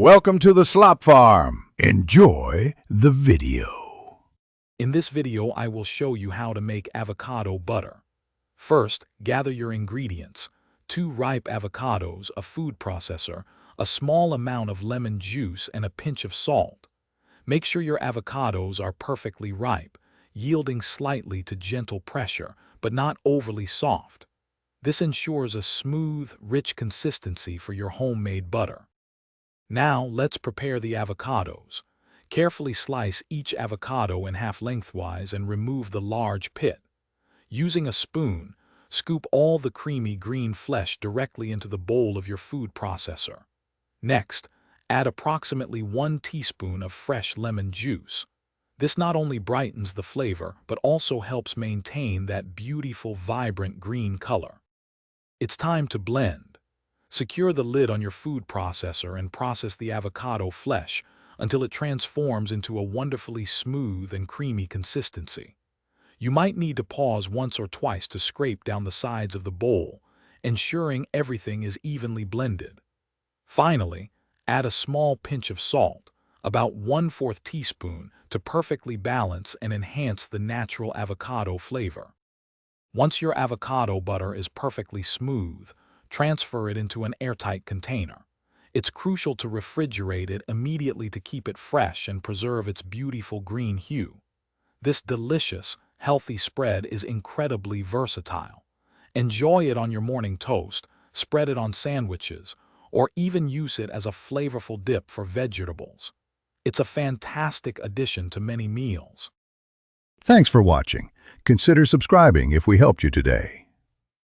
Welcome to the Slop Farm. Enjoy the video. In this video, I will show you how to make avocado butter. First, gather your ingredients: 2 ripe avocados, a food processor, a small amount of lemon juice, and a pinch of salt. Make sure your avocados are perfectly ripe, yielding slightly to gentle pressure, but not overly soft. This ensures a smooth, rich consistency for your homemade butter. Now, let's prepare the avocados. Carefully slice each avocado in half lengthwise and remove the large pit. Using a spoon, scoop all the creamy green flesh directly into the bowl of your food processor. Next, add approximately 1 teaspoon of fresh lemon juice. This not only brightens the flavor, but also helps maintain that beautiful, vibrant green color. It's time to blend. Secure the lid on your food processor and process the avocado flesh until it transforms into a wonderfully smooth and creamy consistency. You might need to pause once or twice to scrape down the sides of the bowl, ensuring everything is evenly blended. Finally, add a small pinch of salt, about 1/4 teaspoon, to perfectly balance and enhance the natural avocado flavor. Once your avocado butter is perfectly smooth, transfer it into an airtight container. It's crucial to refrigerate it immediately to keep it fresh and preserve its beautiful green hue. This delicious, healthy spread is incredibly versatile. Enjoy it on your morning toast, spread it on sandwiches, or even use it as a flavorful dip for vegetables. It's a fantastic addition to many meals. Thanks for watching. Consider subscribing if we helped you today.